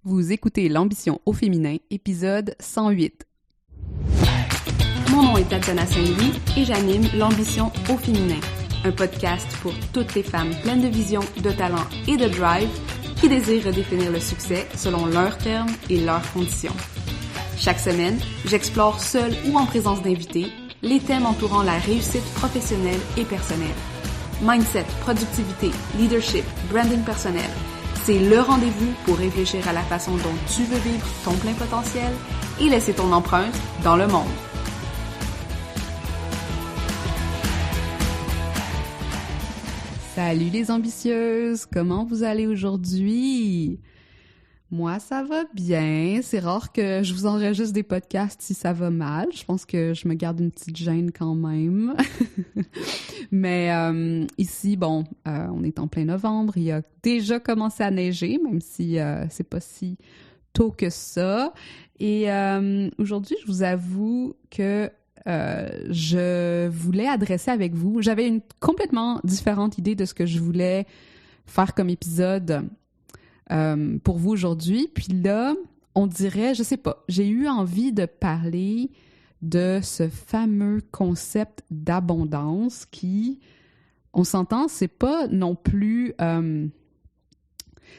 Vous écoutez L'Ambition au féminin, épisode 108. Mon nom est Tatiana Saint-Louis et j'anime L'Ambition au féminin, un podcast pour toutes les femmes pleines de vision, de talent et de drive qui désirent redéfinir le succès selon leurs termes et leurs conditions. Chaque semaine, j'explore seule ou en présence d'invités les thèmes entourant la réussite professionnelle et personnelle. Mindset, productivité, leadership, branding personnel. C'est le rendez-vous pour réfléchir à la façon dont tu veux vivre ton plein potentiel et laisser ton empreinte dans le monde. Salut les ambitieuses! Comment vous allez aujourd'hui? Moi, ça va bien. C'est rare que je vous enregistre des podcasts si ça va mal. Je pense que je me garde une petite gêne quand même. Mais ici, on est en plein novembre. Il a déjà commencé à neiger, même si c'est pas si tôt que ça. Et aujourd'hui, je vous avoue que je voulais adresser avec vous. J'avais une complètement différente idée de ce que je voulais faire comme épisode pour vous aujourd'hui. Puis là, on dirait, je sais pas, j'ai eu envie de parler de ce fameux concept d'abondance qui, on s'entend, c'est pas non plus...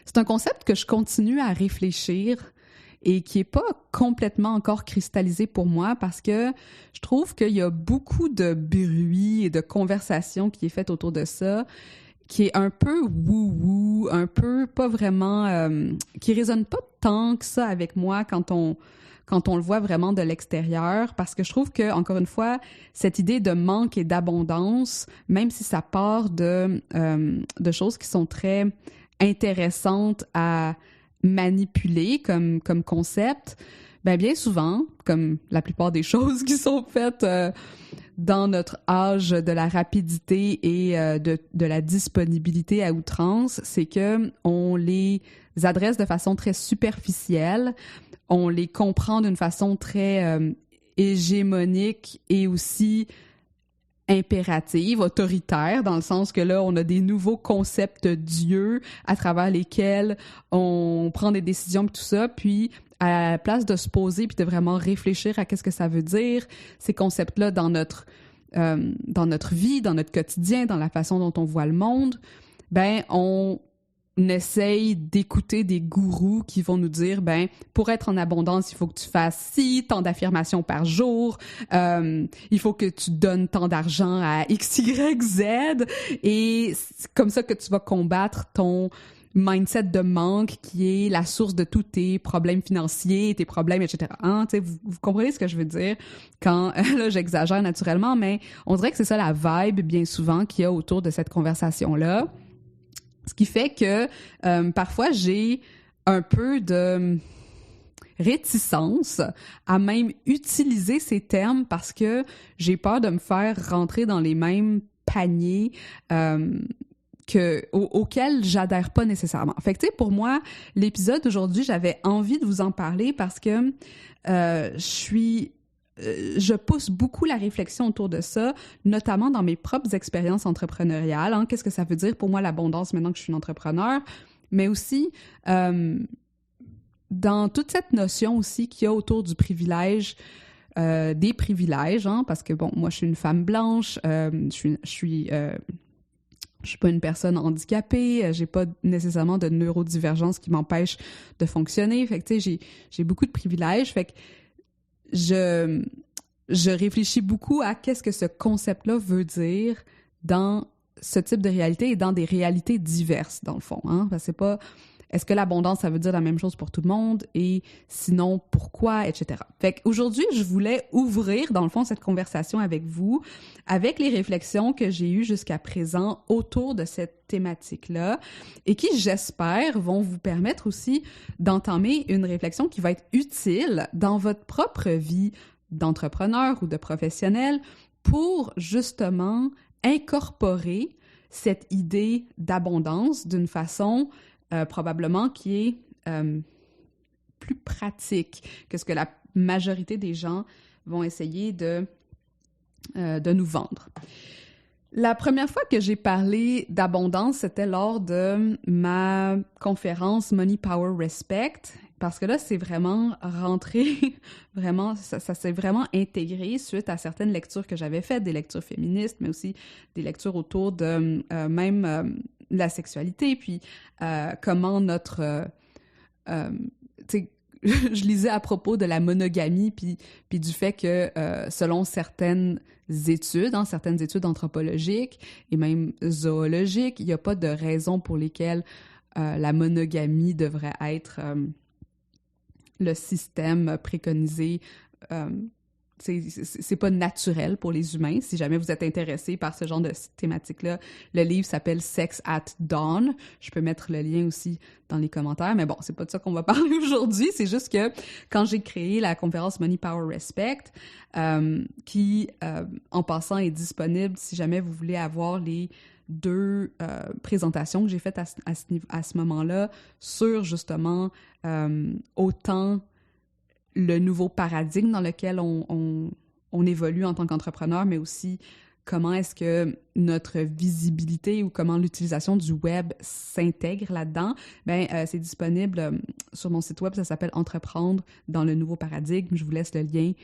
c'est un concept que je continue à réfléchir et qui est pas complètement encore cristallisé pour moi parce que je trouve qu'il y a beaucoup de bruit et de conversation qui est faite autour de ça, qui est un peu wou-wou, un peu pas vraiment... qui résonne pas tant que ça avec moi quand on le voit vraiment de l'extérieur, parce que je trouve que, encore une fois, cette idée de manque et d'abondance, même si ça part de choses qui sont très intéressantes à manipuler comme concept, bien souvent, comme la plupart des choses qui sont faites dans notre âge de la rapidité et de la disponibilité à outrance, c'est que on les adresse de façon très superficielle, on les comprend d'une façon très hégémonique et aussi impérative, autoritaire, dans le sens que là, on a des nouveaux concepts d'Dieu à travers lesquels on prend des décisions et tout ça, puis à la place de se poser puis de vraiment réfléchir à qu'est-ce que ça veut dire, ces concepts-là dans notre vie, dans notre quotidien, dans la façon dont on voit le monde, on essaye d'écouter des gourous qui vont nous dire, pour être en abondance, il faut que tu fasses tant d'affirmations par jour, il faut que tu donnes tant d'argent à X, Y, Z, et c'est comme ça que tu vas combattre ton mindset de manque qui est la source de tous tes problèmes financiers, tes problèmes, etc. Hein? Vous comprenez ce que je veux dire quand, là, j'exagère naturellement, mais on dirait que c'est ça la vibe, bien souvent, qu'il y a autour de cette conversation-là. Ce qui fait que parfois, j'ai un peu de réticence à même utiliser ces termes parce que j'ai peur de me faire rentrer dans les mêmes paniers auxquels j'adhère pas nécessairement. Fait que, tu sais, pour moi, l'épisode d'aujourd'hui, j'avais envie de vous en parler parce que je pousse beaucoup la réflexion autour de ça, notamment dans mes propres expériences entrepreneuriales. Hein. Qu'est-ce que ça veut dire pour moi l'abondance maintenant que je suis une entrepreneur? Mais aussi dans toute cette notion aussi qu'il y a autour du privilège, des privilèges, hein, parce que moi je suis une femme blanche, je suis pas une personne handicapée, j'ai pas nécessairement de neurodivergence qui m'empêche de fonctionner. Fait que tu sais, j'ai beaucoup de privilèges. Fait que je réfléchis beaucoup à qu'est-ce que ce concept-là veut dire dans ce type de réalité et dans des réalités diverses, dans le fond. Hein? Parce que c'est pas... Est-ce que l'abondance, ça veut dire la même chose pour tout le monde? Et sinon, pourquoi? Etc. Fait qu'aujourd'hui, je voulais ouvrir, dans le fond, cette conversation avec vous, avec les réflexions que j'ai eues jusqu'à présent autour de cette thématique-là et qui, j'espère, vont vous permettre aussi d'entamer une réflexion qui va être utile dans votre propre vie d'entrepreneur ou de professionnel pour, justement, incorporer cette idée d'abondance d'une façon probablement qui est plus pratique que ce que la majorité des gens vont essayer de nous vendre. La première fois que j'ai parlé d'abondance, c'était lors de ma conférence Money, Power, Respect, parce que là, c'est vraiment rentré, vraiment, ça s'est vraiment intégré suite à certaines lectures que j'avais faites, des lectures féministes, mais aussi des lectures autour de même la sexualité, puis comment notre... tu sais, je lisais à propos de la monogamie, puis du fait que selon certaines études anthropologiques et même zoologiques, il n'y a pas de raison pour lesquelles la monogamie devrait être le système préconisé. C'est pas naturel pour les humains. Si jamais vous êtes intéressé par ce genre de thématique-là, le livre s'appelle Sex at Dawn. Je peux mettre le lien aussi dans les commentaires, mais bon, c'est pas de ça qu'on va parler aujourd'hui. C'est juste que quand j'ai créé la conférence Money, Power, Respect, qui, en passant, est disponible si jamais vous voulez avoir les 2 présentations que j'ai faites à ce moment-là sur, justement, autant le nouveau paradigme dans lequel on évolue en tant qu'entrepreneur, mais aussi comment est-ce que notre visibilité ou comment l'utilisation du web s'intègre là-dedans. C'est disponible sur mon site web, ça s'appelle « Entreprendre dans le nouveau paradigme ». Je vous laisse le lien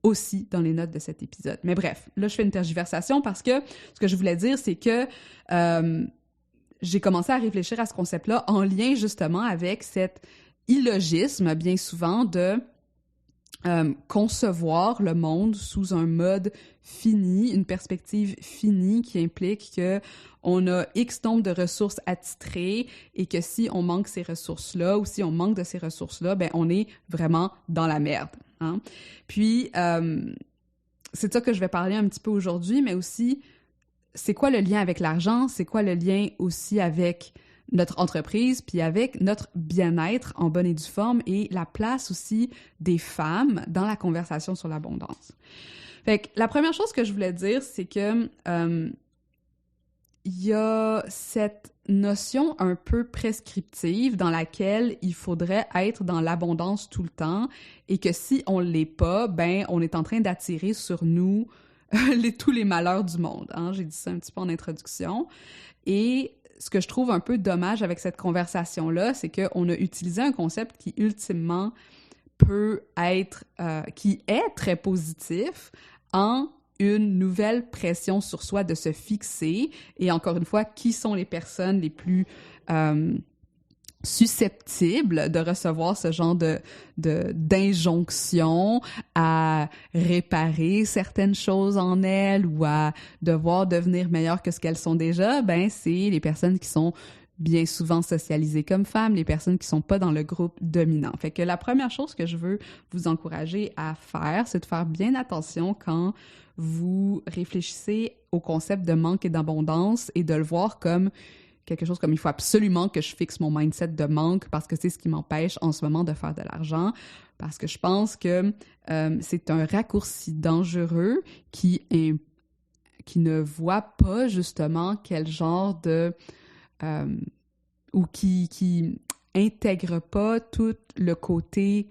aussi dans les notes de cet épisode. Mais bref, là, je fais une tergiversation parce que ce que je voulais dire, c'est que j'ai commencé à réfléchir à ce concept-là en lien justement avec cet illogisme, bien souvent, de concevoir le monde sous un mode fini, une perspective finie qui implique qu'on a X nombre de ressources attitrées et que si on manque ces ressources-là ou si on manque de ces ressources-là, on est vraiment dans la merde. Hein? Puis, c'est de ça que je vais parler un petit peu aujourd'hui, mais aussi, c'est quoi le lien avec l'argent? C'est quoi le lien aussi avec notre entreprise, puis avec notre bien-être en bonne et due forme et la place aussi des femmes dans la conversation sur l'abondance. Fait que la première chose que je voulais dire, c'est que il y a cette notion un peu prescriptive dans laquelle il faudrait être dans l'abondance tout le temps et que si on l'est pas, on est en train d'attirer sur nous tous les malheurs du monde. Hein? J'ai dit ça un petit peu en introduction. Et ce que je trouve un peu dommage avec cette conversation-là, c'est qu'on a utilisé un concept qui, ultimement, qui est très positif en une nouvelle pression sur soi de se fixer. Et encore une fois, qui sont les personnes les plus susceptibles de recevoir ce genre d'injonction à réparer certaines choses en elles ou à devoir devenir meilleures que ce qu'elles sont déjà, c'est les personnes qui sont bien souvent socialisées comme femmes, les personnes qui sont pas dans le groupe dominant. Fait que la première chose que je veux vous encourager à faire, c'est de faire bien attention quand vous réfléchissez au concept de manque et d'abondance et de le voir comme quelque chose comme il faut absolument que je fixe mon mindset de manque parce que c'est ce qui m'empêche en ce moment de faire de l'argent, parce que je pense que c'est un raccourci dangereux qui ne voit pas justement quel genre de... ou qui intègre pas tout le côté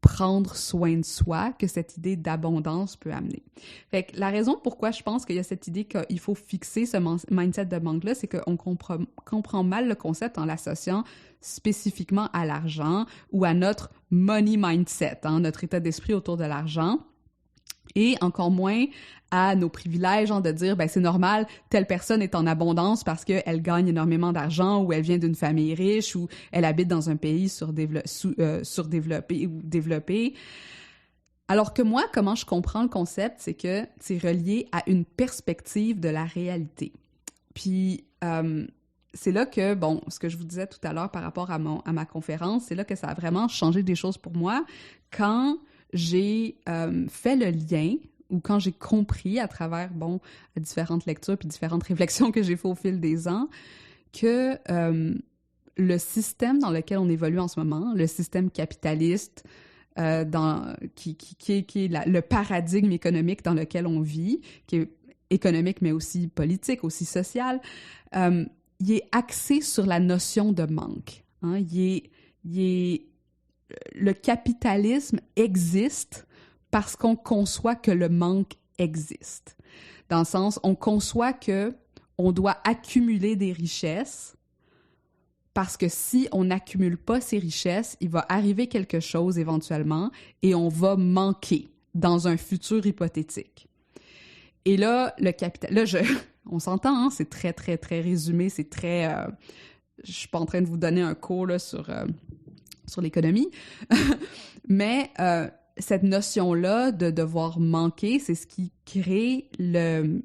prendre soin de soi que cette idée d'abondance peut amener. Fait que la raison pourquoi je pense qu'il y a cette idée qu'il faut fixer ce mindset de manque-là, c'est qu'on comprend mal le concept en l'associant spécifiquement à l'argent ou à notre money mindset, hein, notre état d'esprit autour de l'argent, et encore moins à nos privilèges, de dire c'est normal, telle personne est en abondance parce qu'elle gagne énormément d'argent ou elle vient d'une famille riche ou elle habite dans un pays surdéveloppé ou développé. Alors que moi, comment je comprends le concept, c'est que c'est relié à une perspective de la réalité. Puis c'est là que, ce que je vous disais tout à l'heure par rapport à ma conférence, c'est là que ça a vraiment changé des choses pour moi quand j'ai fait le lien ou quand j'ai compris à travers, différentes lectures puis différentes réflexions que j'ai fait au fil des ans, que le système dans lequel on évolue en ce moment, le système capitaliste, qui est le paradigme économique dans lequel on vit, qui est économique mais aussi politique, aussi social, il est axé sur la notion de manque. Hein? Le capitalisme existe parce qu'on conçoit que le manque existe. Dans le sens, on conçoit que on doit accumuler des richesses parce que si on n'accumule pas ces richesses, il va arriver quelque chose éventuellement et on va manquer dans un futur hypothétique. Et là, le capital... Là, on s'entend, hein? C'est très, très, très résumé, c'est très... Je suis pas en train de vous donner un cours là, sur l'économie, mais cette notion-là de devoir manquer, c'est ce qui crée le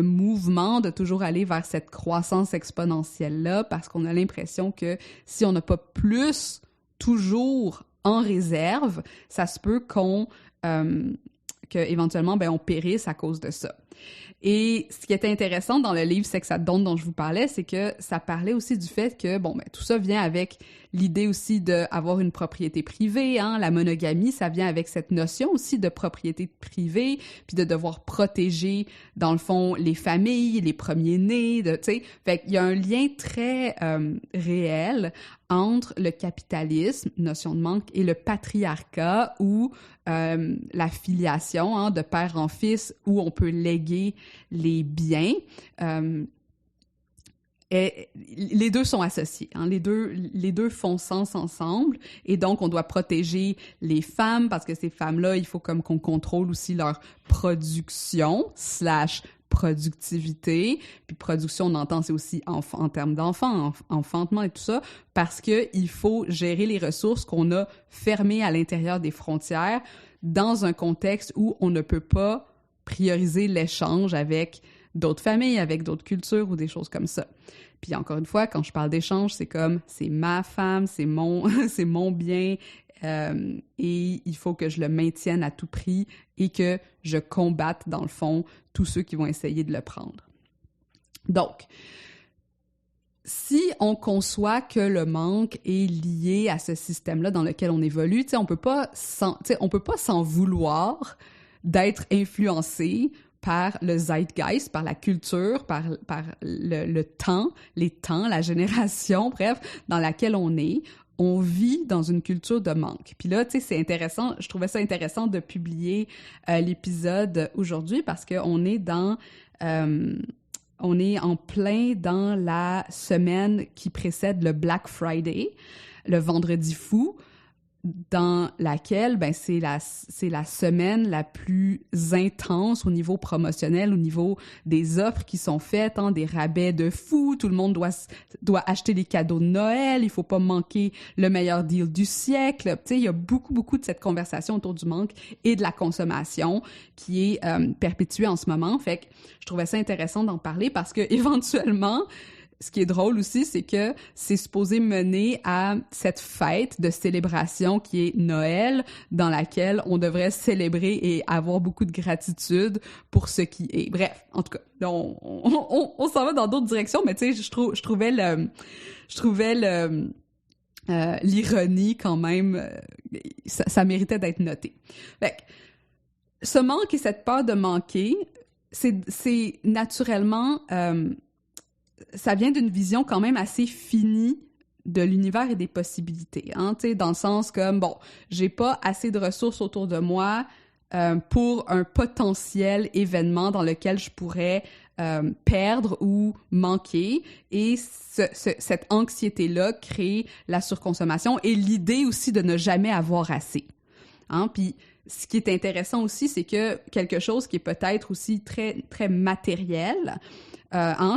mouvement de toujours aller vers cette croissance exponentielle-là, parce qu'on a l'impression que si on n'a pas plus toujours en réserve, ça se peut qu'éventuellement, on périsse à cause de ça. Et ce qui était intéressant dans le livre Sex at Dawn dont je vous parlais, c'est que ça parlait aussi du fait que, tout ça vient avec l'idée aussi d'avoir une propriété privée, hein, la monogamie, ça vient avec cette notion aussi de propriété privée, puis de devoir protéger, dans le fond, les familles, les premiers-nés, tu sais. Fait qu'il y a un lien très réel entre le capitalisme, notion de manque, et le patriarcat, ou la filiation, hein, de père en fils, où on peut léguer les biens. Et les deux sont associés, hein? Les deux font sens ensemble, et donc on doit protéger les femmes parce que ces femmes-là, il faut comme qu'on contrôle aussi leur production / productivité. Puis production, on entend, c'est aussi en termes d'enfants, enfantement et tout ça, parce que il faut gérer les ressources qu'on a fermées à l'intérieur des frontières dans un contexte où on ne peut pas prioriser l'échange avec d'autres familles, avec d'autres cultures ou des choses comme ça. Puis encore une fois, quand je parle d'échange, c'est comme, c'est ma femme, c'est mon bien, et il faut que je le maintienne à tout prix et que je combatte, dans le fond, tous ceux qui vont essayer de le prendre. Donc, si on conçoit que le manque est lié à ce système-là dans lequel on évolue, on peut pas s'en vouloir d'être influencé par le zeitgeist, par la culture, par le temps, les temps, la génération, bref, dans laquelle on est. On vit dans une culture de manque. Puis là, tu sais, c'est intéressant, je trouvais ça intéressant de publier l'épisode aujourd'hui parce qu'on est on est en plein dans la semaine qui précède le Black Friday, le vendredi fou, dans laquelle c'est la semaine la plus intense au niveau promotionnel, au niveau des offres qui sont faites, hein, des rabais de fou, tout le monde doit acheter les cadeaux de Noël, il faut pas manquer le meilleur deal du siècle. Tu sais, il y a beaucoup de cette conversation autour du manque et de la consommation qui est perpétuée en ce moment. Fait que je trouvais ça intéressant d'en parler parce que éventuellement, ce qui est drôle aussi, c'est que c'est supposé mener à cette fête de célébration qui est Noël, dans laquelle on devrait célébrer et avoir beaucoup de gratitude pour ce qui est. Bref, en tout cas, là, on s'en va dans d'autres directions, mais tu sais, je trouvais l'ironie quand même, ça méritait d'être noté. Fait que, ce manque et cette peur de manquer, c'est naturellement... ça vient d'une vision quand même assez finie de l'univers et des possibilités, hein, tu sais, dans le sens comme, j'ai pas assez de ressources autour de moi pour un potentiel événement dans lequel je pourrais perdre ou manquer, et cette anxiété-là crée la surconsommation et l'idée aussi de ne jamais avoir assez, hein, puis ce qui est intéressant aussi, c'est que quelque chose qui est peut-être aussi très, très matériel,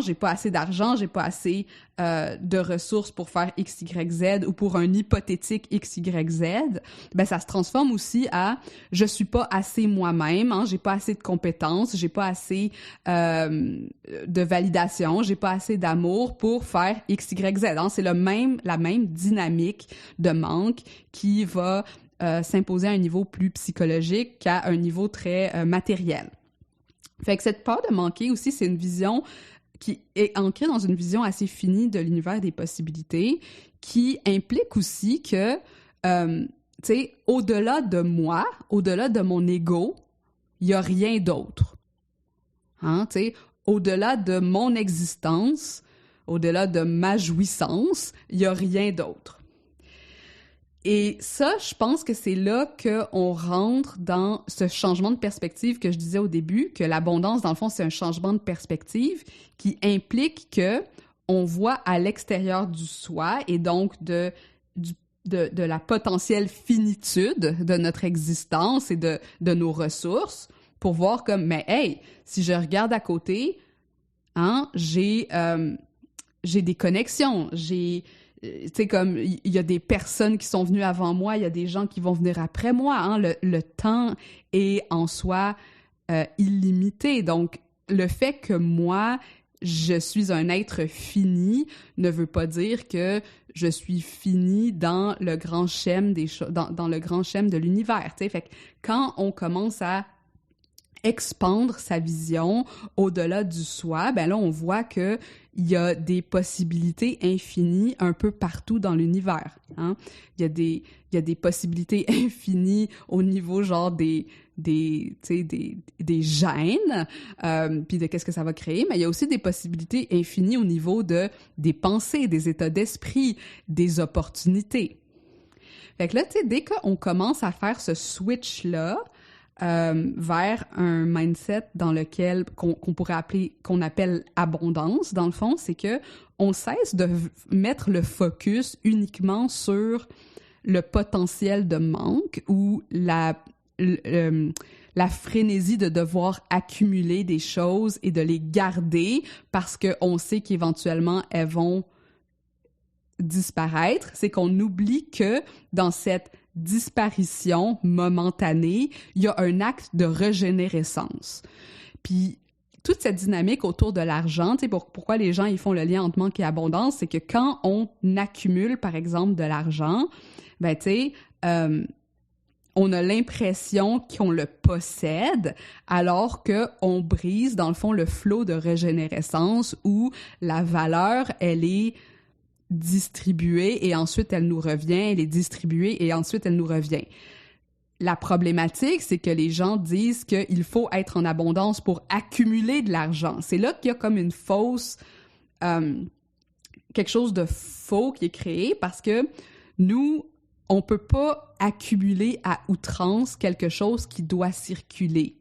j'ai pas assez d'argent, j'ai pas assez de ressources pour faire X, Y, Z ou pour un hypothétique X, Y, Z, ça se transforme aussi à je suis pas assez moi-même, hein, j'ai pas assez de compétences, j'ai pas assez de validation, j'ai pas assez d'amour pour faire X, Y, Z. Hein. C'est la même dynamique de manque qui va s'imposer à un niveau plus psychologique qu'à un niveau très matériel. Fait que cette peur de manquer aussi, c'est une vision qui est ancrée dans une vision assez finie de l'univers des possibilités, qui implique aussi que, tu sais, au-delà de moi, au-delà de mon ego, il n'y a rien d'autre. Hein, tu sais, au-delà de mon existence, au-delà de ma jouissance, il n'y a rien d'autre. Et ça, je pense que c'est là qu'on rentre dans ce changement de perspective que je disais au début, que l'abondance, dans le fond, c'est un changement de perspective qui implique que on voit à l'extérieur du soi et donc de la potentielle finitude de notre existence et de nos ressources pour voir comme, mais hey, si je regarde à côté, hein, j'ai des connexions, tu sais, comme, il y a des personnes qui sont venues avant moi, il y a des gens qui vont venir après moi, hein, le temps est en soi illimité. Donc, le fait que moi, je suis un être fini ne veut pas dire que je suis fini dans le grand schème dans le grand schème de l'univers, tu sais. Fait que quand on commence à expandre sa vision au-delà du soi, ben là, on voit que il y a des possibilités infinies un peu partout dans l'univers, hein. Il y a des possibilités infinies au niveau genre des gènes, puis de qu'est-ce que ça va créer, mais il y a aussi des possibilités infinies au niveau des pensées, des états d'esprit, des opportunités. Fait que là, tu sais, dès qu'on commence à faire ce switch-là, vers un mindset dans lequel qu'on appelle abondance, dans le fond, c'est que on cesse de mettre le focus uniquement sur le potentiel de manque ou la frénésie de devoir accumuler des choses et de les garder parce qu'on sait qu'éventuellement elles vont disparaître. C'est qu'on oublie que dans cette disparition momentanée, il y a un acte de régénérescence. Puis toute cette dynamique autour de l'argent, tu sais, pourquoi les gens ils font le lien entre manque et abondance, c'est que quand on accumule, par exemple, de l'argent, ben tu sais, on a l'impression qu'on le possède, alors qu'on brise, dans le fond, le flot de régénérescence où la valeur, elle est distribuée et ensuite elle nous revient, elle est distribuée et ensuite elle nous revient. La problématique, c'est que les gens disent qu'il faut être en abondance pour accumuler de l'argent. C'est là qu'il y a comme une fausse... quelque chose de faux qui est créé parce que nous, on peut pas accumuler à outrance quelque chose qui doit circuler.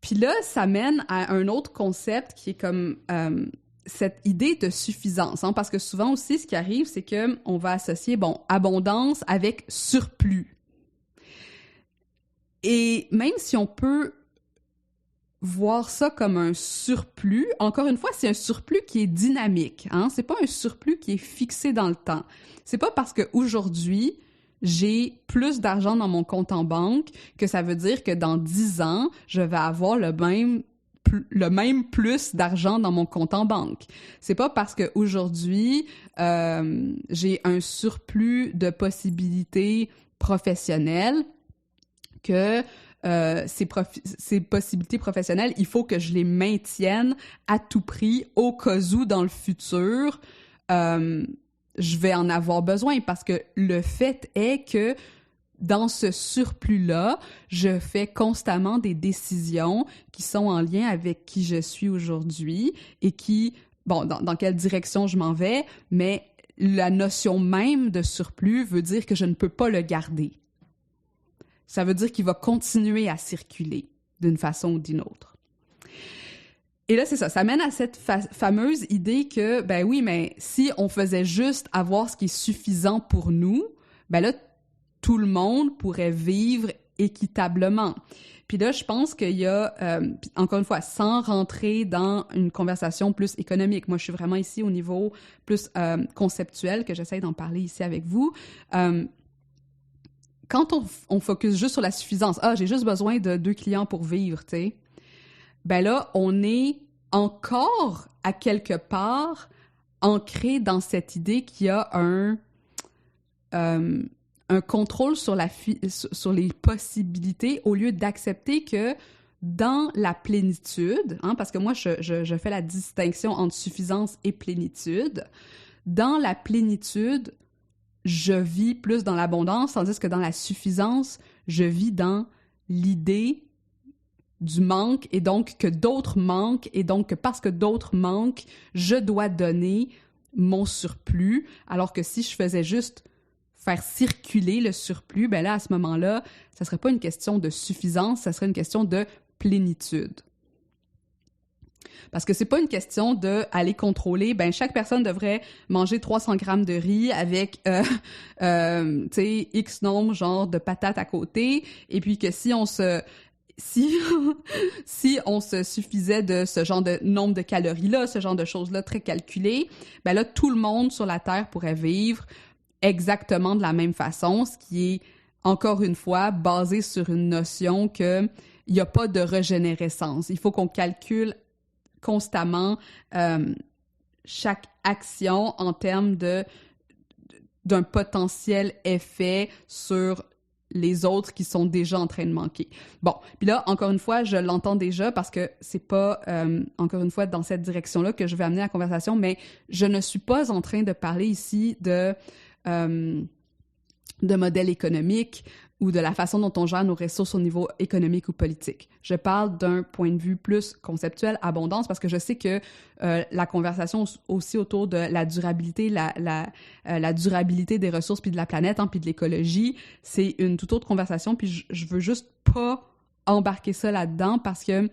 Puis là, ça mène à un autre concept qui est comme... cette idée de suffisance, hein, parce que souvent aussi, ce qui arrive, c'est qu'on va associer, abondance avec surplus. Et même si on peut voir ça comme un surplus, encore une fois, c'est un surplus qui est dynamique, hein, c'est pas un surplus qui est fixé dans le temps. C'est pas parce qu'aujourd'hui, j'ai plus d'argent dans mon compte en banque que ça veut dire que dans 10 ans, je vais avoir le même plus d'argent dans mon compte en banque. C'est pas parce qu'aujourd'hui, j'ai un surplus de possibilités professionnelles que ces possibilités professionnelles, il faut que je les maintienne à tout prix au cas où, dans le futur, je vais en avoir besoin. Parce que le fait est que dans ce surplus-là, je fais constamment des décisions qui sont en lien avec qui je suis aujourd'hui et qui, dans quelle direction je m'en vais, mais la notion même de surplus veut dire que je ne peux pas le garder. Ça veut dire qu'il va continuer à circuler d'une façon ou d'une autre. Et là, c'est ça mène à cette fameuse idée que, ben oui, mais si on faisait juste avoir ce qui est suffisant pour nous, ben là, tout le monde pourrait vivre équitablement. Puis là, je pense qu'il y a, encore une fois, sans rentrer dans une conversation plus économique, moi, je suis vraiment ici au niveau plus conceptuel, que j'essaie d'en parler ici avec vous. Quand on focus juste sur la suffisance, j'ai juste besoin de 2 clients pour vivre, tu sais, ben là, on est encore, à quelque part, ancré dans cette idée qu'il y a un contrôle sur les possibilités au lieu d'accepter que dans la plénitude, hein, parce que moi, je fais la distinction entre suffisance et plénitude, dans la plénitude, je vis plus dans l'abondance, tandis que dans la suffisance, je vis dans l'idée du manque et donc que d'autres manquent et donc que parce que d'autres manquent, je dois donner mon surplus, alors que si je faisais juste faire circuler le surplus, ben là, à ce moment-là, ça serait pas une question de suffisance, ça serait une question de plénitude. Parce que c'est pas une question d'aller contrôler, ben chaque personne devrait manger 300 grammes de riz avec, tu sais, X nombre, genre, de patates à côté, et puis que si on se suffisait de ce genre de nombre de calories-là, ce genre de choses-là très calculées, ben là, tout le monde sur la Terre pourrait vivre exactement de la même façon, ce qui est, encore une fois, basé sur une notion qu'il n'y a pas de régénérescence. Il faut qu'on calcule constamment chaque action en termes d'un potentiel effet sur les autres qui sont déjà en train de manquer. Bon, puis là, encore une fois, je l'entends déjà parce que c'est pas, encore une fois, dans cette direction-là que je vais amener la conversation, mais je ne suis pas en train de parler ici de modèle économique ou de la façon dont on gère nos ressources au niveau économique ou politique. Je parle d'un point de vue plus conceptuel, abondance, parce que je sais que la conversation aussi autour de la durabilité, la durabilité des ressources puis de la planète, hein, puis de l'écologie, c'est une toute autre conversation, puis je veux juste pas embarquer ça là-dedans parce que,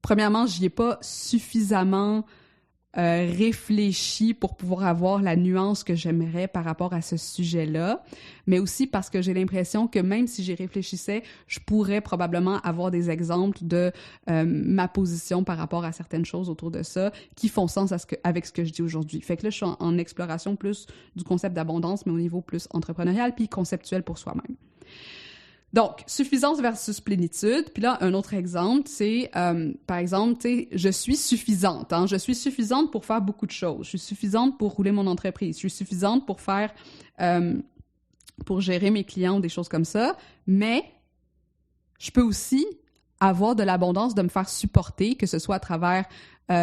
premièrement, j'y ai pas suffisamment réfléchi pour pouvoir avoir la nuance que j'aimerais par rapport à ce sujet-là, mais aussi parce que j'ai l'impression que même si j'y réfléchissais, je pourrais probablement avoir des exemples de ma position par rapport à certaines choses autour de ça qui font sens avec ce que je dis aujourd'hui. Fait que là, je suis en exploration plus du concept d'abondance, mais au niveau plus entrepreneurial puis conceptuel pour soi-même. Donc, suffisance versus plénitude. Puis là, un autre exemple, c'est, par exemple, tu sais, je suis suffisante. Hein? Je suis suffisante pour faire beaucoup de choses. Je suis suffisante pour rouler mon entreprise. Je suis suffisante pour faire, pour gérer mes clients ou des choses comme ça. Mais je peux aussi avoir de l'abondance de me faire supporter, que ce soit à travers, tu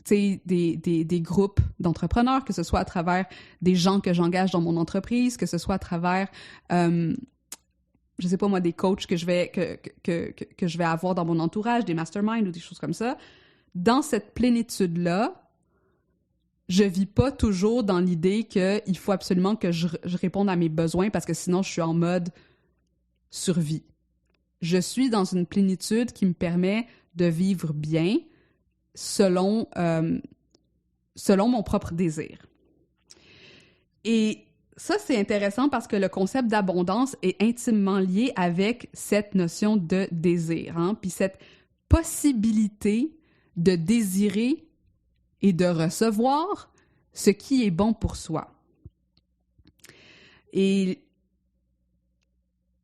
sais, des groupes d'entrepreneurs, que ce soit à travers des gens que j'engage dans mon entreprise, que ce soit à travers je sais pas moi, des coachs que je vais avoir dans mon entourage, des masterminds ou des choses comme ça. Dans cette plénitude-là, je vis pas toujours dans l'idée qu'il faut absolument que je réponde à mes besoins parce que sinon je suis en mode survie. Je suis dans une plénitude qui me permet de vivre bien selon mon propre désir. Et ça, c'est intéressant parce que le concept d'abondance est intimement lié avec cette notion de désir, hein? Puis cette possibilité de désirer et de recevoir ce qui est bon pour soi. Et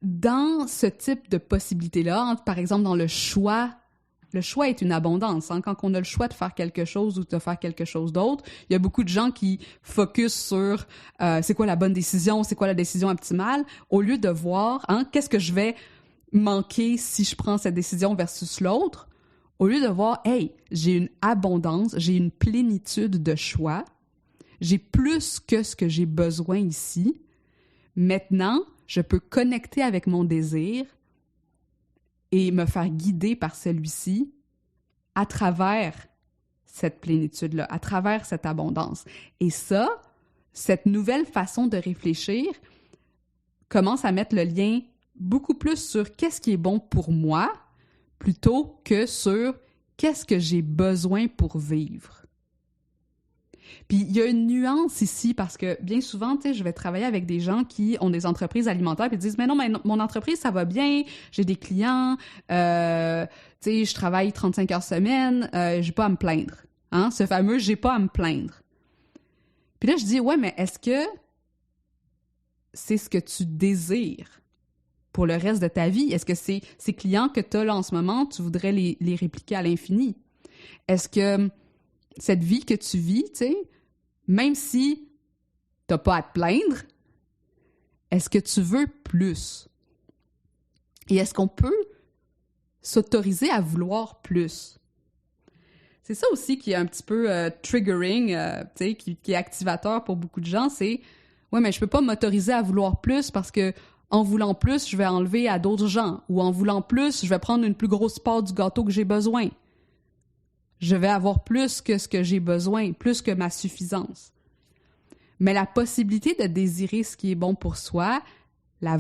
dans ce type de possibilité-là, hein, par exemple dans le choix est une abondance. Hein? Quand on a le choix de faire quelque chose ou de faire quelque chose d'autre, il y a beaucoup de gens qui focusent sur c'est quoi la bonne décision, c'est quoi la décision optimale, au lieu de voir qu'est-ce que je vais manquer si je prends cette décision versus l'autre, au lieu de voir, hey, j'ai une abondance, j'ai une plénitude de choix, j'ai plus que ce que j'ai besoin ici. Maintenant, je peux connecter avec mon désir et me faire guider par celui-ci à travers cette plénitude-là, à travers cette abondance. Et ça, cette nouvelle façon de réfléchir commence à mettre le lien beaucoup plus sur qu'est-ce qui est bon pour moi plutôt que sur qu'est-ce que j'ai besoin pour vivre. Puis il y a une nuance ici parce que bien souvent, tu sais, je vais travailler avec des gens qui ont des entreprises alimentaires puis ils disent « Mais non, mon entreprise, ça va bien, j'ai des clients, tu sais, je travaille 35 heures semaine, j'ai pas à me plaindre. » Hein? Ce fameux « j'ai pas à me plaindre ». Puis là, je dis « Ouais, mais est-ce que c'est ce que tu désires pour le reste de ta vie? Est-ce que ces clients que tu as là en ce moment, tu voudrais les répliquer à l'infini? Est-ce que cette vie que tu vis, tu sais, même si t'as pas à te plaindre, est-ce que tu veux plus? Et est-ce qu'on peut s'autoriser à vouloir plus? C'est ça aussi qui est un petit peu triggering, tu sais, qui est activateur pour beaucoup de gens, c'est « Ouais, mais je peux pas m'autoriser à vouloir plus parce que en voulant plus, je vais enlever à d'autres gens. Ou en voulant plus, je vais prendre une plus grosse part du gâteau que j'ai besoin. Je vais avoir plus que ce que j'ai besoin, plus que ma suffisance. » Mais la possibilité de désirer ce qui est bon pour soi, la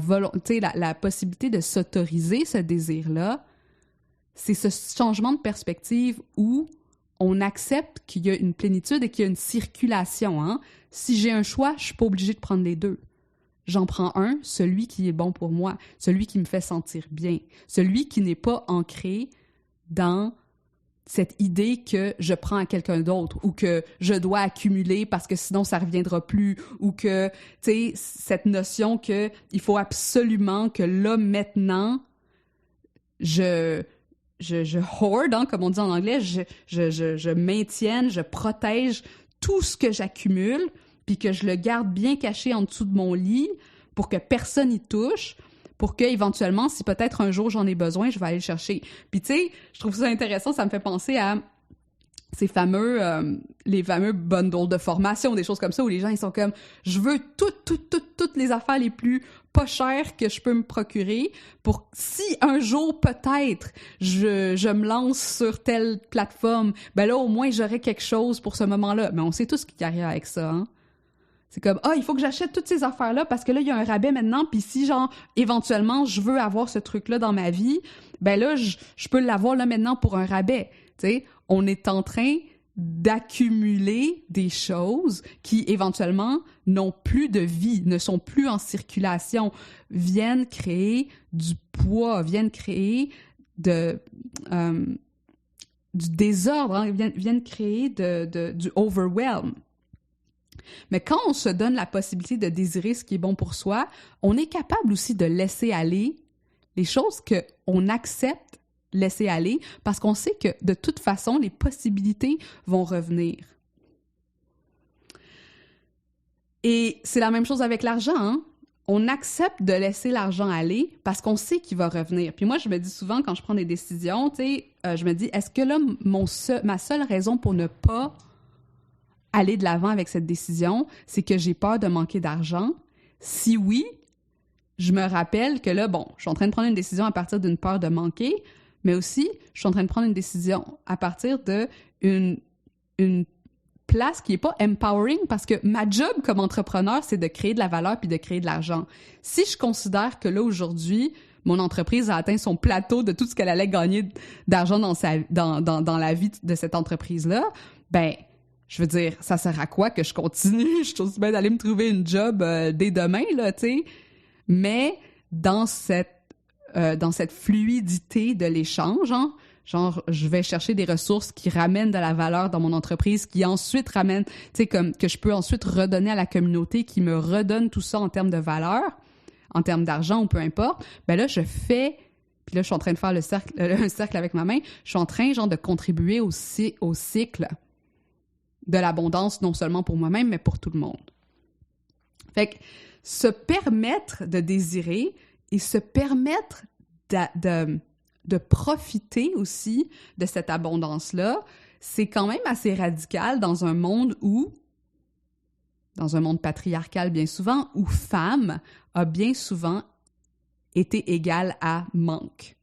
possibilité de s'autoriser ce désir-là, c'est ce changement de perspective où on accepte qu'il y a une plénitude et qu'il y a une circulation. Hein? Si j'ai un choix, je ne suis pas obligée de prendre les deux. J'en prends un, celui qui est bon pour moi, celui qui me fait sentir bien, celui qui n'est pas ancré dans cette idée que je prends à quelqu'un d'autre ou que je dois accumuler parce que sinon ça ne reviendra plus ou que, tu sais, cette notion qu'il faut absolument que là, maintenant, je hoard, hein, comme on dit en anglais, je maintienne, je protège tout ce que j'accumule puis que je le garde bien caché en dessous de mon lit pour que personne y touche, pour que éventuellement, si peut-être un jour j'en ai besoin, je vais aller le chercher. Puis tu sais, je trouve ça intéressant, ça me fait penser à ces les fameux bundles de formation, des choses comme ça, où les gens, ils sont comme, je veux toutes les affaires les plus pas chères que je peux me procurer pour si un jour, peut-être, je me lance sur telle plateforme, ben là, au moins, j'aurai quelque chose pour ce moment-là. Mais on sait tous ce qui arrive avec ça, hein. C'est comme, il faut que j'achète toutes ces affaires-là parce que là, il y a un rabais maintenant, puis si, genre, éventuellement, je veux avoir ce truc-là dans ma vie, ben là, je peux l'avoir là maintenant pour un rabais, tu sais. On est en train d'accumuler des choses qui, éventuellement, n'ont plus de vie, ne sont plus en circulation, viennent créer du poids, viennent créer du désordre, hein, viennent créer du overwhelm. Mais quand on se donne la possibilité de désirer ce qui est bon pour soi, on est capable aussi de laisser aller les choses qu'on accepte laisser aller parce qu'on sait que de toute façon, les possibilités vont revenir. Et c'est la même chose avec l'argent, hein? On accepte de laisser l'argent aller parce qu'on sait qu'il va revenir. Puis moi, je me dis souvent quand je prends des décisions, tu sais, je me dis, est-ce que là, ma seule raison pour ne pas aller de l'avant avec cette décision, c'est que j'ai peur de manquer d'argent? Si oui, je me rappelle que là, bon, je suis en train de prendre une décision à partir d'une peur de manquer, mais aussi, je suis en train de prendre une décision à partir d'une place qui n'est pas empowering parce que ma job comme entrepreneur, c'est de créer de la valeur puis de créer de l'argent. Si je considère que là, aujourd'hui, mon entreprise a atteint son plateau de tout ce qu'elle allait gagner d'argent dans la vie de cette entreprise-là, ben, je veux dire, ça sert à quoi que je continue? Je suis aussi bien d'aller me trouver une job dès demain, là, tu sais. Mais dans cette fluidité de l'échange, hein, genre, je vais chercher des ressources qui ramènent de la valeur dans mon entreprise, qui ensuite ramènent, tu sais, comme que je peux ensuite redonner à la communauté, qui me redonne tout ça en termes de valeur, en termes d'argent ou peu importe, ben là, puis là, je suis en train de faire un cercle avec ma main, je suis en train, genre, de contribuer au cycle de l'abondance, non seulement pour moi-même, mais pour tout le monde. Fait que se permettre de désirer et se permettre de profiter aussi de cette abondance-là, c'est quand même assez radical dans un monde patriarcal bien souvent, où femme a bien souvent été égale à manque.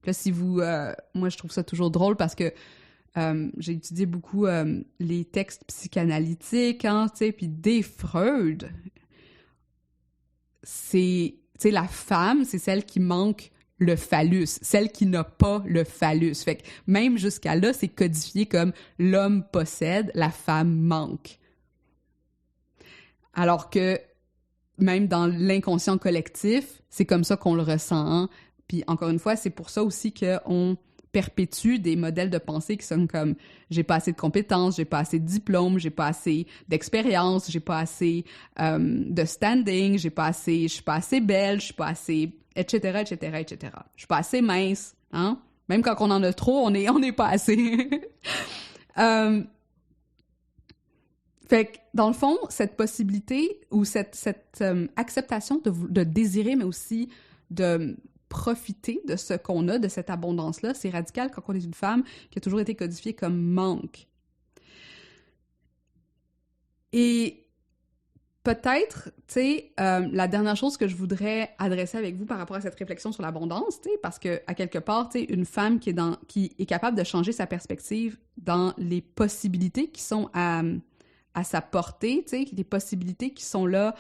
Puis là, moi, je trouve ça toujours drôle parce que j'ai étudié beaucoup les textes psychanalytiques, hein, tu sais, puis des Freud, c'est, tu sais, la femme, c'est celle qui manque le phallus, celle qui n'a pas le phallus. Fait que même jusqu'à là, c'est codifié comme l'homme possède, la femme manque. Alors que même dans l'inconscient collectif, c'est comme ça qu'on le ressent. Hein? Puis encore une fois, c'est pour ça aussi qu'on perpétue des modèles de pensée qui sont comme j'ai pas assez de compétences, j'ai pas assez de diplômes, j'ai pas assez d'expérience, j'ai pas assez de standing, je suis pas assez belle, je suis pas assez, etc., etc., etc. Je suis pas assez mince, hein? Même quand on en a trop, on est pas assez. Fait que, dans le fond, cette possibilité ou cette acceptation de désirer, mais aussi de profiter de ce qu'on a, de cette abondance-là, c'est radical quand on est une femme qui a toujours été codifiée comme manque. Et peut-être, tu sais, la dernière chose que je voudrais adresser avec vous par rapport à cette réflexion sur l'abondance, tu sais, parce que à quelque part, tu sais, une femme qui est capable de changer sa perspective dans les possibilités qui sont à à sa portée, tu sais, des possibilités qui sont là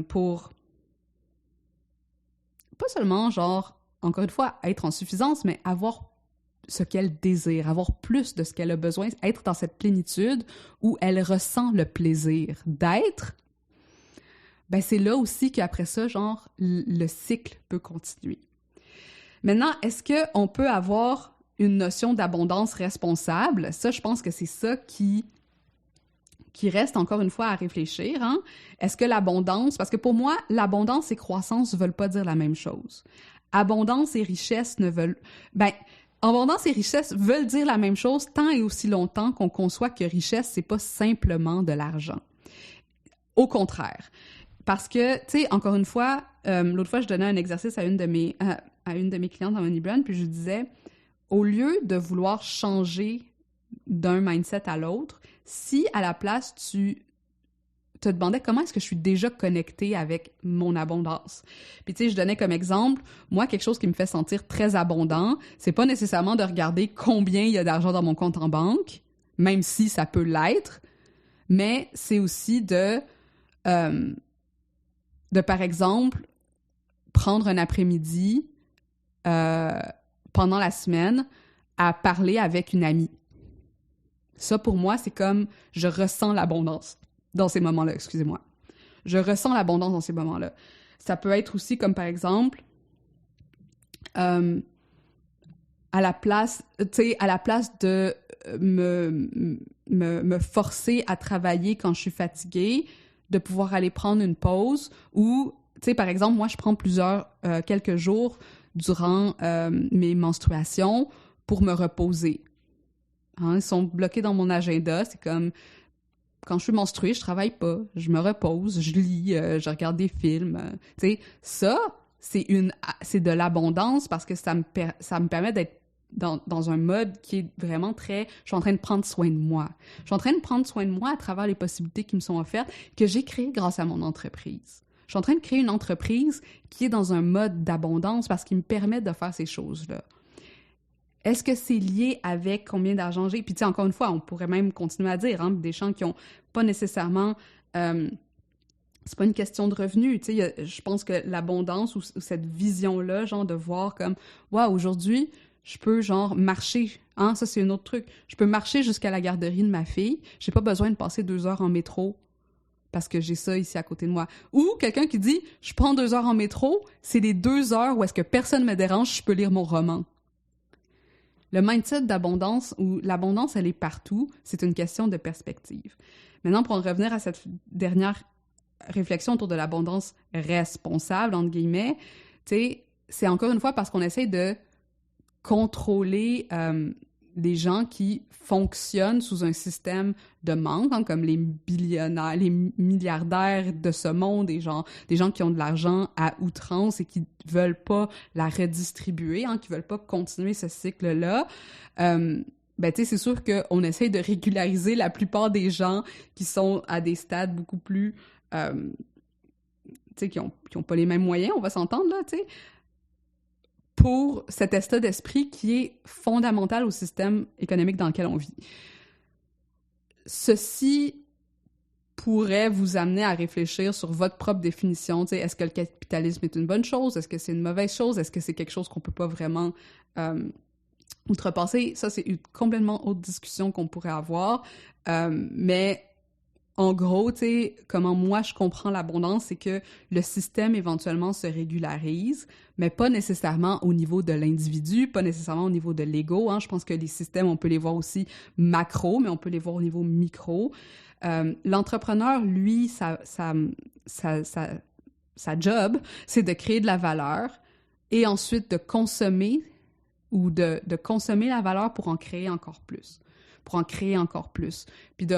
pour pas seulement, genre, encore une fois, être en suffisance, mais avoir ce qu'elle désire, avoir plus de ce qu'elle a besoin, être dans cette plénitude où elle ressent le plaisir d'être, ben c'est là aussi qu'après ça, genre, le cycle peut continuer. Maintenant, est-ce qu'on peut avoir une notion d'abondance responsable? Ça, je pense que c'est ça qui reste encore une fois à réfléchir. Hein? Est-ce que l'abondance... Parce que pour moi, l'abondance et croissance ne veulent pas dire la même chose. Abondance et richesse ne veulent... Ben, abondance et richesse veulent dire la même chose tant et aussi longtemps qu'on conçoit que richesse, c'est pas simplement de l'argent. Au contraire. Parce que, tu sais, encore une fois, l'autre fois, je donnais un exercice à une de mes clientes dans Money Brand, puis je disais, au lieu de vouloir changer d'un mindset à l'autre, si à la place, tu te demandais comment est-ce que je suis déjà connectée avec mon abondance. Puis tu sais, je donnais comme exemple, moi, quelque chose qui me fait sentir très abondant, c'est pas nécessairement de regarder combien il y a d'argent dans mon compte en banque, même si ça peut l'être, mais c'est aussi de par exemple, prendre un après-midi pendant la semaine à parler avec une amie. Ça, pour moi, c'est comme je ressens l'abondance dans ces moments-là, excusez-moi. Je ressens l'abondance dans ces moments-là. Ça peut être aussi comme, par exemple, à la place de me forcer à travailler quand je suis fatiguée, de pouvoir aller prendre une pause ou, tu sais, par exemple, moi, je prends quelques jours durant mes menstruations pour me reposer. Hein, ils sont bloqués dans mon agenda. C'est comme, quand je suis menstruée, je travaille pas. Je me repose, je lis, je regarde des films. Tu sais, ça, c'est de l'abondance parce que ça me permet d'être dans un mode qui est vraiment très... Je suis en train de prendre soin de moi. Je suis en train de prendre soin de moi à travers les possibilités qui me sont offertes, que j'ai créées grâce à mon entreprise. Je suis en train de créer une entreprise qui est dans un mode d'abondance parce qu'il me permet de faire ces choses-là. Est-ce que c'est lié avec combien d'argent j'ai? Puis tu sais, encore une fois, on pourrait même continuer à dire, hein, des gens qui n'ont pas nécessairement... c'est pas une question de revenus, tu sais, je pense que l'abondance ou cette vision-là, genre de voir comme, waouh, aujourd'hui, je peux genre marcher, hein, ça c'est un autre truc, je peux marcher jusqu'à la garderie de ma fille, j'ai pas besoin de passer 2 heures en métro parce que j'ai ça ici à côté de moi. Ou quelqu'un qui dit, je prends 2 heures en métro, c'est les 2 heures où est-ce que personne me dérange, je peux lire mon roman. Le mindset d'abondance, où l'abondance, elle est partout, c'est une question de perspective. Maintenant, pour en revenir à cette dernière réflexion autour de l'abondance responsable, entre guillemets, tu sais, c'est encore une fois parce qu'on essaie de contrôler des gens qui fonctionnent sous un système de manque, hein, comme les billionnaires, les milliardaires de ce monde, des gens qui ont de l'argent à outrance et qui veulent pas la redistribuer, hein, qui veulent pas continuer ce cycle-là. Ben, tu sais, c'est sûr qu'on essaie de régulariser la plupart des gens qui sont à des stades beaucoup plus, tu sais, qui ont pas les mêmes moyens, on va s'entendre, là, tu sais, pour cet état d'esprit qui est fondamental au système économique dans lequel on vit. Ceci pourrait vous amener à réfléchir sur votre propre définition. Tu sais, est-ce que le capitalisme est une bonne chose? Est-ce que c'est une mauvaise chose? Est-ce que c'est quelque chose qu'on peut pas vraiment outrepasser? Ça, c'est une complètement autre discussion qu'on pourrait avoir. Mais en gros, tu sais, comment moi je comprends l'abondance, c'est que le système éventuellement se régularise, mais pas nécessairement au niveau de l'individu, pas nécessairement au niveau de l'ego. Hein. Je pense que les systèmes, on peut les voir aussi macro, mais on peut les voir au niveau micro. L'entrepreneur, lui, sa job, c'est de créer de la valeur et ensuite de consommer ou de consommer la valeur pour en créer encore plus. Puis de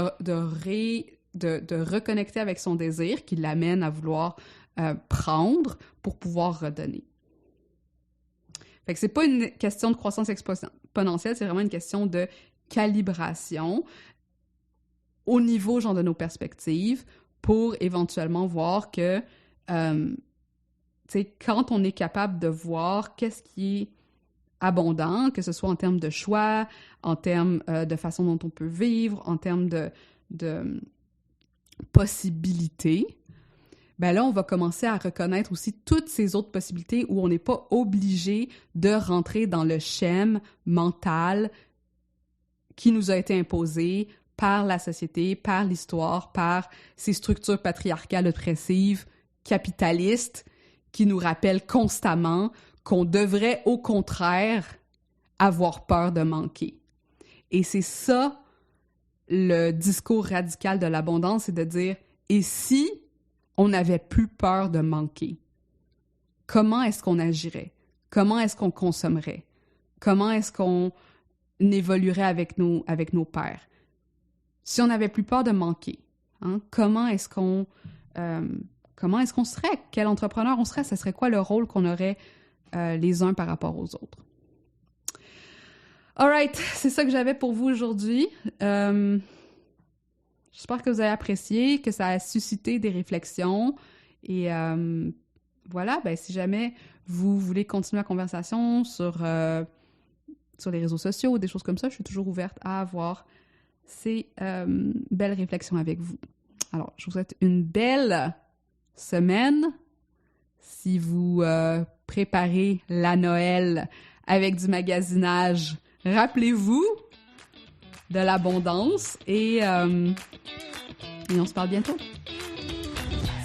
reconnecter avec son désir qui l'amène à vouloir prendre pour pouvoir redonner. Fait que c'est pas une question de croissance exponentielle, c'est vraiment une question de calibration au niveau genre de nos perspectives pour éventuellement voir que tu sais, quand on est capable de voir qu'est-ce qui est abondant, que ce soit en termes de choix, en termes de façon dont on peut vivre, en termes de possibilités, ben là, on va commencer à reconnaître aussi toutes ces autres possibilités où on n'est pas obligé de rentrer dans le schème mental qui nous a été imposé par la société, par l'histoire, par ces structures patriarcales oppressives, capitalistes, qui nous rappellent constamment qu'on devrait, au contraire, avoir peur de manquer. Et c'est ça, le discours radical de l'abondance, c'est de dire « Et si on n'avait plus peur de manquer? Comment est-ce qu'on agirait? Comment est-ce qu'on consommerait? Comment est-ce qu'on évoluerait avec nos pairs? Si on n'avait plus peur de manquer, hein, comment est-ce qu'on serait? Quel entrepreneur on serait? Ce serait quoi le rôle qu'on aurait les uns par rapport aux autres? » Alright, c'est ça que j'avais pour vous aujourd'hui. J'espère que vous avez apprécié, que ça a suscité des réflexions. Et voilà, ben si jamais vous voulez continuer la conversation sur les réseaux sociaux ou des choses comme ça, je suis toujours ouverte à avoir ces belles réflexions avec vous. Alors, je vous souhaite une belle semaine. Si vous préparez la Noël avec du magasinage, rappelez-vous de l'abondance et on se parle bientôt.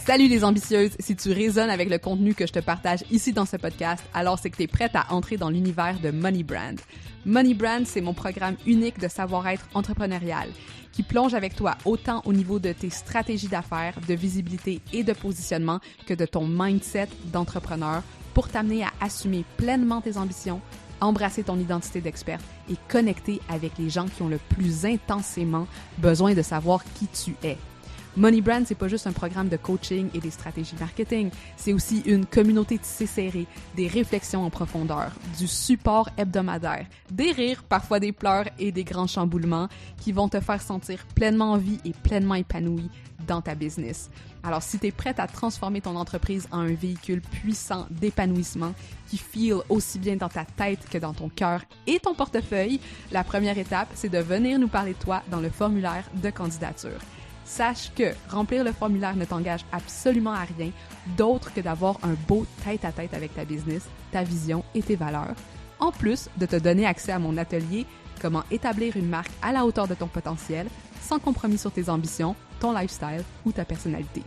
Salut les ambitieuses! Si tu résonnes avec le contenu que je te partage ici dans ce podcast, alors c'est que tu es prête à entrer dans l'univers de Money Brand. Money Brand, c'est mon programme unique de savoir-être entrepreneurial qui plonge avec toi autant au niveau de tes stratégies d'affaires, de visibilité et de positionnement que de ton mindset d'entrepreneur pour t'amener à assumer pleinement tes ambitions, embrasser ton identité d'experte et connecter avec les gens qui ont le plus intensément besoin de savoir qui tu es. Money Brand, c'est pas juste un programme de coaching et des stratégies marketing, c'est aussi une communauté tissée serrée, des réflexions en profondeur, du support hebdomadaire, des rires, parfois des pleurs et des grands chamboulements qui vont te faire sentir pleinement en vie et pleinement épanoui dans ta business. Alors, si tu es prête à transformer ton entreprise en un véhicule puissant d'épanouissement qui feel aussi bien dans ta tête que dans ton cœur et ton portefeuille, la première étape, c'est de venir nous parler de toi dans le formulaire de candidature. Sache que remplir le formulaire ne t'engage absolument à rien d'autre que d'avoir un beau tête-à-tête avec ta business, ta vision et tes valeurs, en plus de te donner accès à mon atelier « Comment établir une marque à la hauteur de ton potentiel, sans compromis sur tes ambitions, ton lifestyle ou ta personnalité. »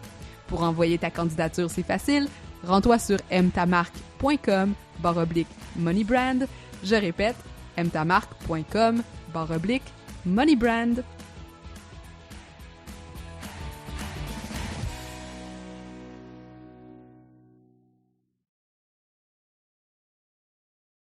Pour envoyer ta candidature, c'est facile. Rends-toi sur aime-ta-marque.com/moneybrand. Je répète, aime-ta-marque.com/moneybrand.